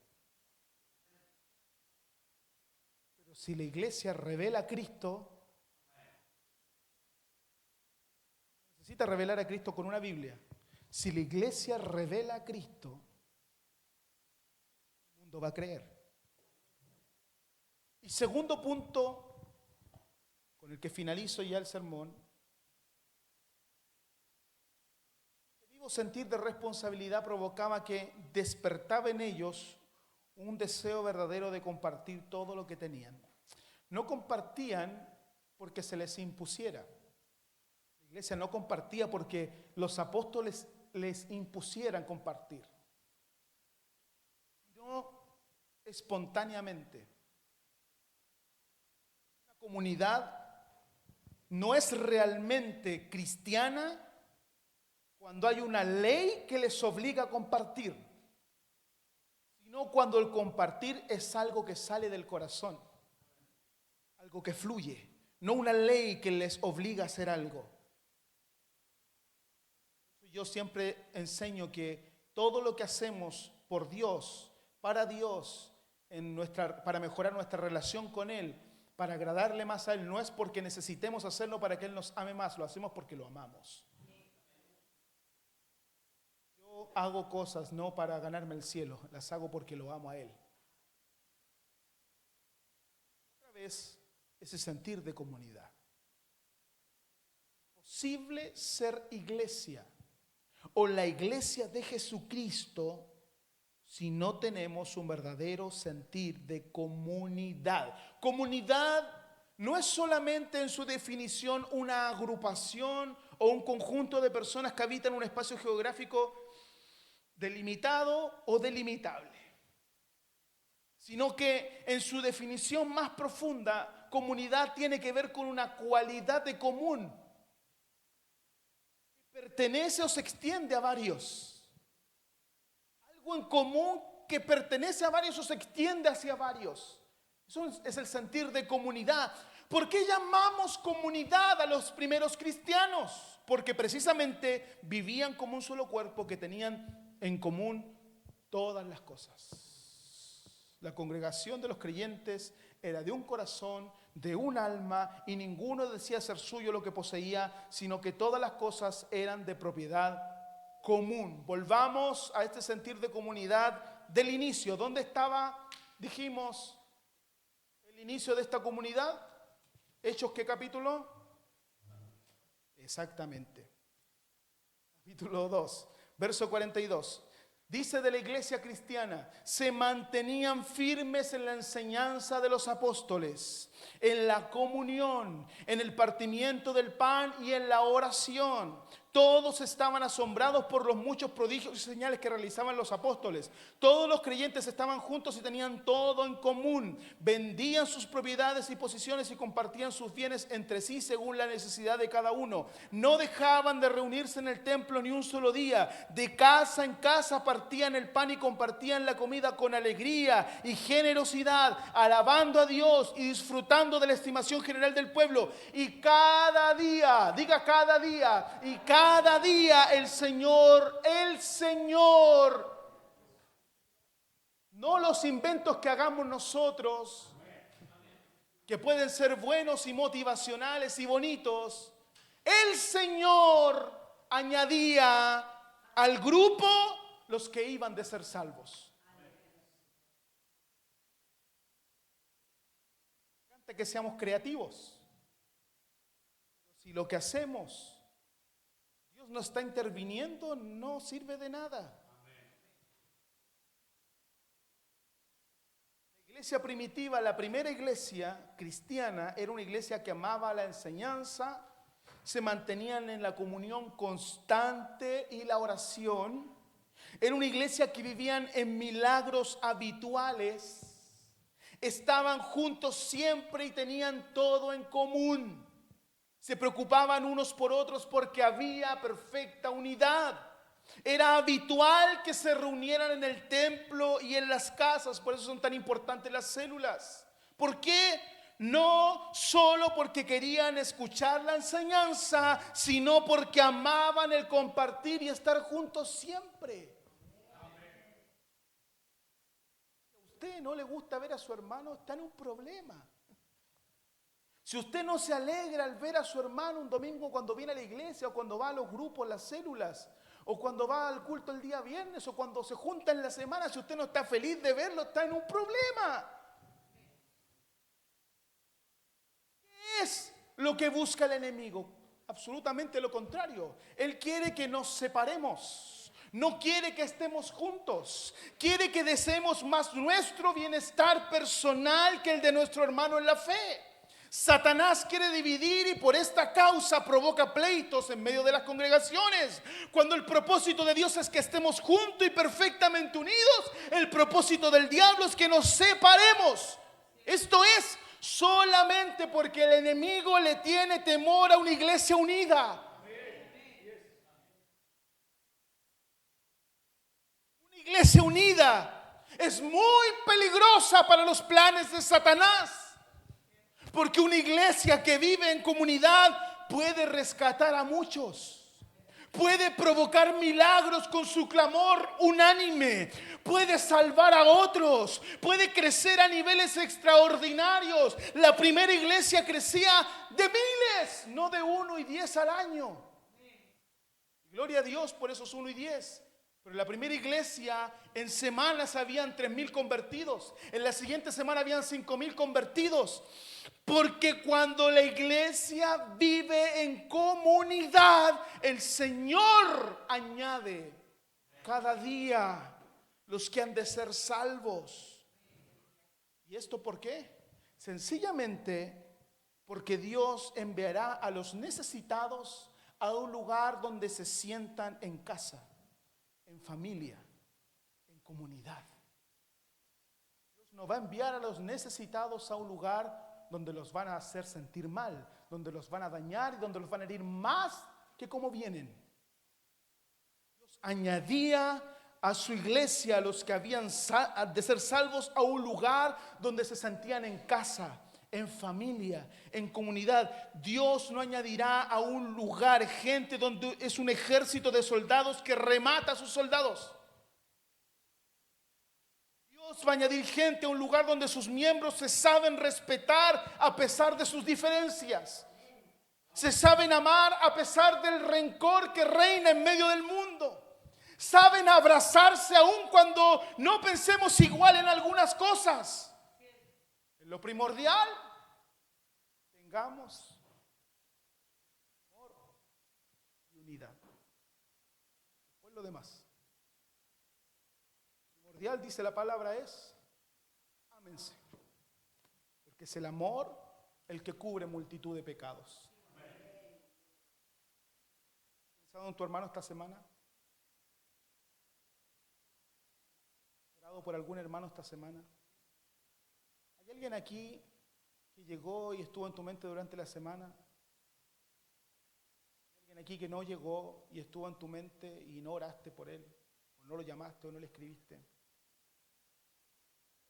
S1: Pero si la iglesia revela a Cristo, necesita revelar a Cristo con una Biblia. Si la iglesia revela a Cristo, el mundo va a creer. Y segundo punto, con el que finalizo ya el sermón, el vivo sentir de responsabilidad provocaba que despertaba en ellos un deseo verdadero de compartir todo lo que tenían. No compartían porque se les impusiera. La iglesia no compartía porque los apóstoles les impusieran compartir, sino espontáneamente. Comunidad no es realmente cristiana cuando hay una ley que les obliga a compartir, sino cuando el compartir es algo que sale del corazón, algo que fluye, no una ley que les obliga a hacer algo. Yo siempre enseño que todo lo que hacemos por Dios, para Dios, para mejorar nuestra relación con Él, para agradarle más a Él, no es porque necesitemos hacerlo para que Él nos ame más, lo hacemos porque lo amamos. Yo hago cosas no para ganarme el cielo, las hago porque lo amo a Él. Otra vez, ese sentir de comunidad. ¿Es posible ser iglesia o la iglesia de Jesucristo si no tenemos un verdadero sentir de comunidad? Comunidad no es solamente en su definición una agrupación o un conjunto de personas que habitan un espacio geográfico delimitado o delimitable, sino que en su definición más profunda, comunidad tiene que ver con una cualidad de común que pertenece o se extiende a varios. Algo en común que pertenece a varios o se extiende hacia varios. Eso es el sentir de comunidad. ¿Por qué llamamos comunidad a los primeros cristianos? Porque precisamente vivían como un solo cuerpo que tenían en común todas las cosas. La congregación de los creyentes era de un corazón, de un alma, y ninguno decía ser suyo lo que poseía, sino que todas las cosas eran de propiedad común. Volvamos a este sentir de comunidad del inicio. ¿Dónde estaba, dijimos, el inicio de esta comunidad? Hechos, ¿qué capítulo? Exactamente. Capítulo 2, verso 42. Dice de la iglesia cristiana: se mantenían firmes en la enseñanza de los apóstoles, en la comunión, en el partimiento del pan y en la oración. Todos estaban asombrados por los muchos prodigios y señales que realizaban los apóstoles. Todos los creyentes estaban juntos y tenían todo en común. Vendían sus propiedades y posesiones y compartían sus bienes entre sí según la necesidad de cada uno. No dejaban de reunirse en el templo ni un solo día. De casa en casa partían el pan y compartían la comida con alegría y generosidad, alabando a Dios y disfrutando de la estimación general del pueblo. Y cada día, diga cada día, y cada día el Señor, no los inventos que hagamos nosotros, que pueden ser buenos y motivacionales y bonitos, el Señor añadía al grupo los que iban de ser salvos. Que seamos creativos. Si lo que hacemos, Dios no está interviniendo, no sirve de nada. La iglesia primitiva, la primera iglesia cristiana, era una iglesia que amaba la enseñanza, se mantenían en la comunión constante y la oración. Era una iglesia que vivían en milagros habituales. Estaban juntos siempre y tenían todo en común. Se preocupaban unos por otros porque había perfecta unidad. Era habitual que se reunieran en el templo y en las casas. Por eso son tan importantes las células. ¿Por qué? No solo porque querían escuchar la enseñanza, sino porque amaban el compartir y estar juntos siempre. Si a usted no le gusta ver a su hermano, está en un problema. Si usted no se alegra al ver a su hermano un domingo cuando viene a la iglesia, o cuando va a los grupos, las células, o cuando va al culto el día viernes, o cuando se junta en la semana, si usted no está feliz de verlo, está en un problema. ¿Qué es lo que busca el enemigo? Absolutamente lo contrario. Él quiere que nos separemos. No quiere que estemos juntos. Quiere que deseemos más nuestro bienestar personal que el de nuestro hermano en la fe. Satanás quiere dividir y por esta causa provoca pleitos en medio de las congregaciones. Cuando el propósito de Dios es que estemos juntos y perfectamente unidos, el propósito del diablo es que nos separemos. Esto es solamente porque el enemigo le tiene temor a una iglesia unida. Una iglesia unida es muy peligrosa para los planes de Satanás. Porque una iglesia que vive en comunidad puede rescatar a muchos. Puede provocar milagros con su clamor unánime. Puede salvar a otros. Puede crecer a niveles extraordinarios. La primera iglesia crecía de miles, no de 1 y 10 al año. Gloria a Dios por esos 1 y 10. Pero en la primera iglesia, en semanas habían 3,000 convertidos. En la siguiente semana habían 5,000 convertidos. Porque cuando la iglesia vive en comunidad, el Señor añade cada día los que han de ser salvos. ¿Y esto por qué? Sencillamente porque Dios enviará a los necesitados a un lugar donde se sientan en casa, en familia, en comunidad. Dios no va a enviar a los necesitados a un lugar donde los van a hacer sentir mal, donde los van a dañar y donde los van a herir más que como vienen. Dios añadía a su iglesia a los que habían de ser salvos a un lugar donde se sentían en casa, en familia, en comunidad. Dios no añadirá a un lugar gente donde es un ejército de soldados que remata a sus soldados. Dios va a añadir gente a un lugar donde sus miembros se saben respetar a pesar de sus diferencias. Se saben amar a pesar del rencor que reina en medio del mundo. Saben abrazarse aún cuando no pensemos igual en algunas cosas. En lo primordial, tengamos amor. unidad. Después lo demás. Primordial, dice la palabra, es ámense. Porque es el amor el que cubre multitud de pecados. ¿Has pensado en tu hermano esta semana? ¿Has orado por algún hermano esta semana? ¿Hay alguien aquí que llegó y estuvo en tu mente durante la semana? ¿Hay alguien aquí que no llegó y estuvo en tu mente y no oraste por él? ¿O no lo llamaste o no le escribiste?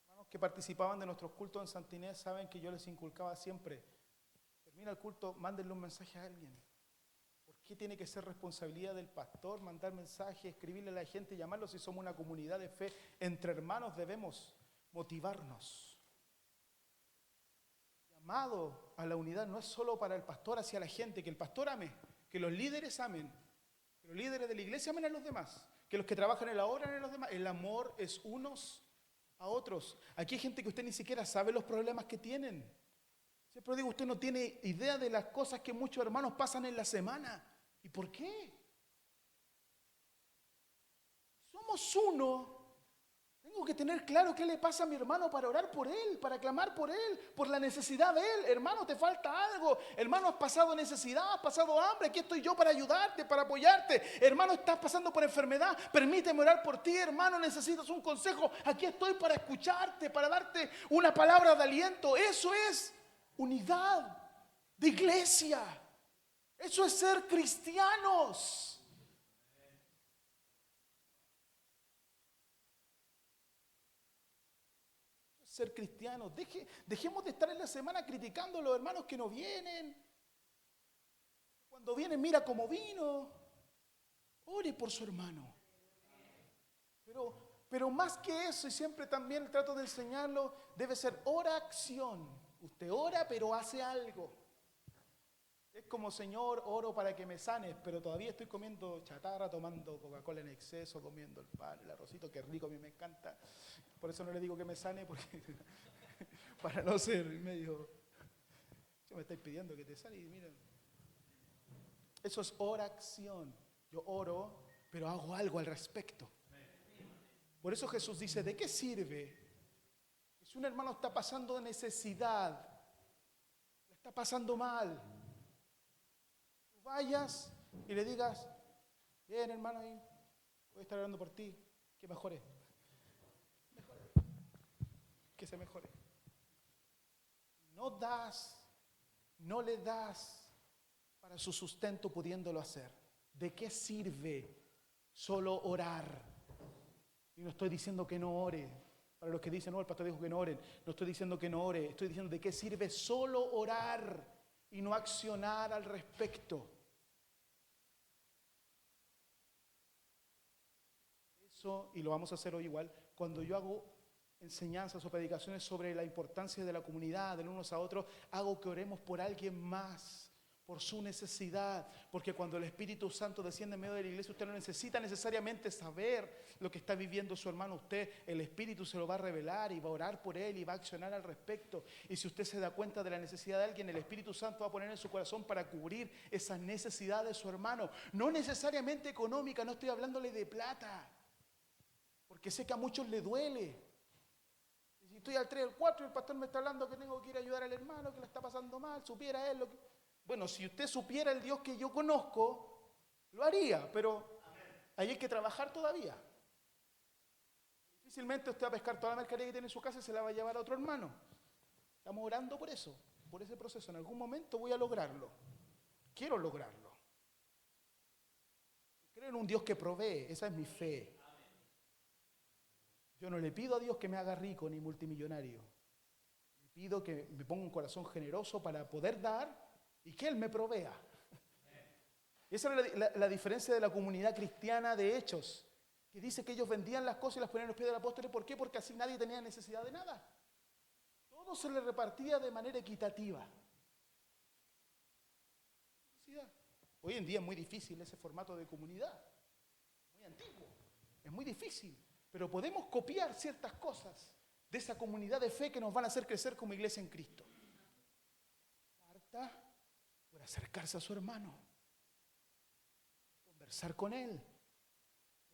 S1: Hermanos que participaban de nuestros cultos en Santa Inés saben que yo les inculcaba siempre: termina el culto, mándenle un mensaje a alguien. ¿Por qué tiene que ser responsabilidad del pastor mandar mensajes, escribirle a la gente, llamarlos? Si somos una comunidad de fe, entre hermanos debemos motivarnos. Llamado a la unidad no es solo para el pastor, hacia la gente, que el pastor ame, que los líderes amen, que los líderes de la iglesia amen a los demás, que los que trabajan en la obra amen a los demás. El amor es unos a otros. Aquí hay gente que usted ni siquiera sabe los problemas que tienen. Siempre digo, usted no tiene idea de las cosas que muchos hermanos pasan en la semana. ¿Y por qué? Somos uno. Tengo que tener claro qué le pasa a mi hermano para orar por él, para clamar por él, por la necesidad de él. Hermano, te falta algo. Hermano, has pasado necesidad, has pasado hambre. Aquí estoy yo para ayudarte, para apoyarte. Hermano, estás pasando por enfermedad. Permíteme orar por ti. Hermano, necesitas un consejo. Aquí estoy para escucharte, para darte una palabra de aliento. Eso es unidad de iglesia. Eso es ser cristianos. Ser cristianos. Dejemos de estar en la semana criticando a los hermanos que no vienen. Cuando vienen, mira cómo vino. Ore por su hermano. Pero más que eso, y siempre también trato de enseñarlo, debe ser oración. Usted ora, pero hace algo. Es como: Señor, oro para que me sanes, pero todavía estoy comiendo chatarra, tomando Coca-Cola en exceso, comiendo el pan, el arrocito, que rico, a mí me encanta. Por eso no le digo que me sane, porque para no ser medio... Yo me estáis pidiendo que te sane y miren. Eso es oración. Yo oro, pero hago algo al respecto. Por eso Jesús dice: ¿de qué sirve? Si un hermano está pasando necesidad, le está pasando mal, tú vayas y le digas: bien, hermano, ahí voy a estar orando por ti, que mejore. Que se mejore. No le das para su sustento pudiéndolo hacer. ¿De qué sirve solo orar? Y no estoy diciendo que no ore. Para los que dicen: no, el pastor dijo que no oren. No estoy diciendo que no ore. Estoy diciendo: ¿de qué sirve solo orar y no accionar al respecto? Eso, y lo vamos a hacer hoy igual, cuando yo hago enseñanzas o predicaciones sobre la importancia de la comunidad, de unos a otros, hago que oremos por alguien más, por su necesidad, porque cuando el Espíritu Santo desciende en medio de la iglesia, usted no necesita necesariamente saber lo que está viviendo su hermano. El Espíritu se lo va a revelar y va a orar por él y va a accionar al respecto. Y si usted se da cuenta de la necesidad de alguien, el Espíritu Santo va a poner en su corazón para cubrir esa necesidad de su hermano. No necesariamente económica, no estoy hablándole de plata, porque sé que a muchos le duele. Si estoy al 3 o al 4 y el pastor me está hablando que tengo que ir a ayudar al hermano que le está pasando mal, supiera él lo que... Bueno, si usted supiera el Dios que yo conozco, lo haría, pero ahí hay que trabajar todavía. Difícilmente usted va a pescar toda la mercadería que tiene en su casa y se la va a llevar a otro hermano. Estamos orando por eso, por ese proceso. En algún momento voy a lograrlo. Quiero lograrlo. Creo en un Dios que provee, esa es mi fe. Yo no le pido a Dios que me haga rico ni multimillonario. Le pido que me ponga un corazón generoso para poder dar y que Él me provea. Esa era la diferencia de la comunidad cristiana de Hechos, que dice que ellos vendían las cosas y las ponían en los pies de los apóstoles. ¿Por qué? Porque así nadie tenía necesidad de nada. Todo se le repartía de manera equitativa. Hoy en día es muy difícil ese formato de comunidad. Muy antiguo. Es muy difícil. Pero podemos copiar ciertas cosas de esa comunidad de fe que nos van a hacer crecer como iglesia en Cristo. Marta, por acercarse a su hermano. conversar con Él,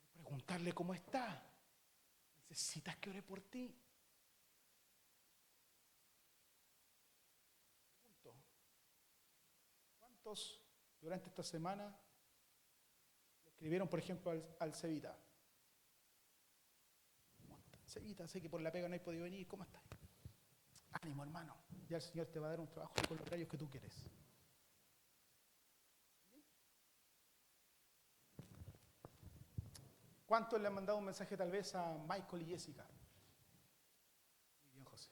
S1: por preguntarle cómo está. Necesitas que ore por ti. Pregunto, ¿cuántos durante esta semana le escribieron, por ejemplo, al Cevita? Cevita, sé que por la pega no hay podido venir, ¿cómo estás? Ánimo, hermano, ya el Señor te va a dar un trabajo con los horarios que tú quieres. ¿Cuántos le han mandado un mensaje tal vez a Michael y Jessica? Muy bien, José.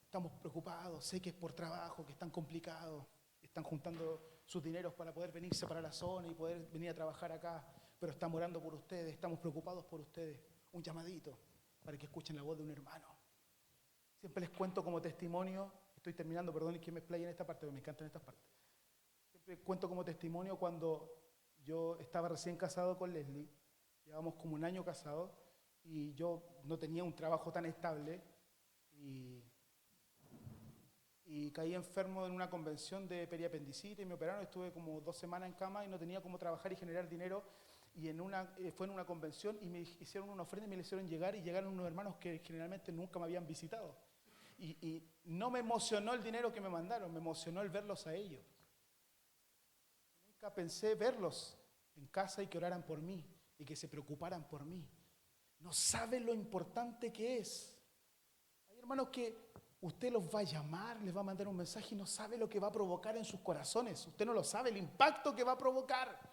S1: Estamos preocupados, sé que es por trabajo, que están complicados, están juntando sus dineros para poder venirse para la zona y poder venir a trabajar acá, pero estamos orando por ustedes, estamos preocupados por ustedes. Un llamadito para que escuchen la voz de un hermano. Siempre les cuento como testimonio, estoy terminando, perdón que me explaye en esta parte, pero me encantan estas partes. Siempre cuento como testimonio cuando yo estaba recién casado con Leslie, llevamos como un año casados, y yo no tenía un trabajo tan estable, y caí enfermo en una convención de periapendicitis, y me operaron, estuve como 2 semanas en cama y no tenía cómo trabajar y generar dinero, y fue en una convención y me hicieron una ofrenda y me la hicieron llegar, y llegaron unos hermanos que generalmente nunca me habían visitado. Y no me emocionó el dinero que me mandaron, me emocionó el verlos a ellos. Nunca pensé verlos en casa y que oraran por mí y que se preocuparan por mí. No saben lo importante que es. Hay hermanos que usted los va a llamar, les va a mandar un mensaje y no sabe lo que va a provocar en sus corazones. Usted no lo sabe, el impacto que va a provocar.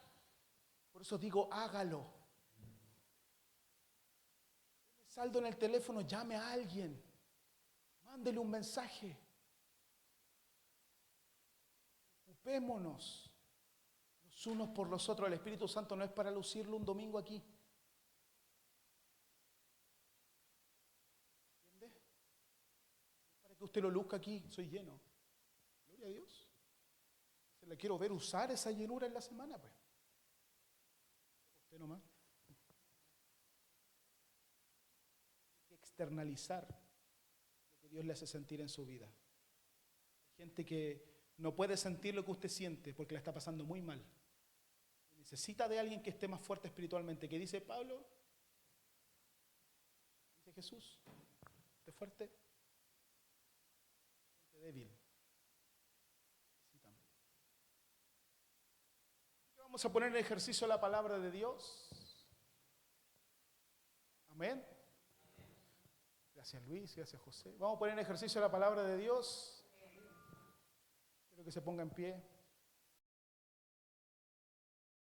S1: Por eso digo, hágalo. Tiene saldo en el teléfono, llame a alguien. Mándele un mensaje. Ocupémonos los unos por los otros. El Espíritu Santo no es para lucirlo un domingo aquí. ¿Entiende? Para que usted lo luzca aquí, soy lleno. Gloria a Dios. Se la quiero ver usar esa llenura en la semana, pues. Usted nomás. Hay que externalizar lo que Dios le hace sentir en su vida. Hay gente que no puede sentir lo que usted siente porque la está pasando muy mal. Necesita de alguien que esté más fuerte espiritualmente. ¿Qué dice Pablo? Dice Jesús. ¿Esté fuerte? Esté débil. Necesitan. Vamos a poner en ejercicio la palabra de Dios. Amén. Gracias Luis, gracias José. Vamos a poner en ejercicio la palabra de Dios. Quiero que se ponga en pie.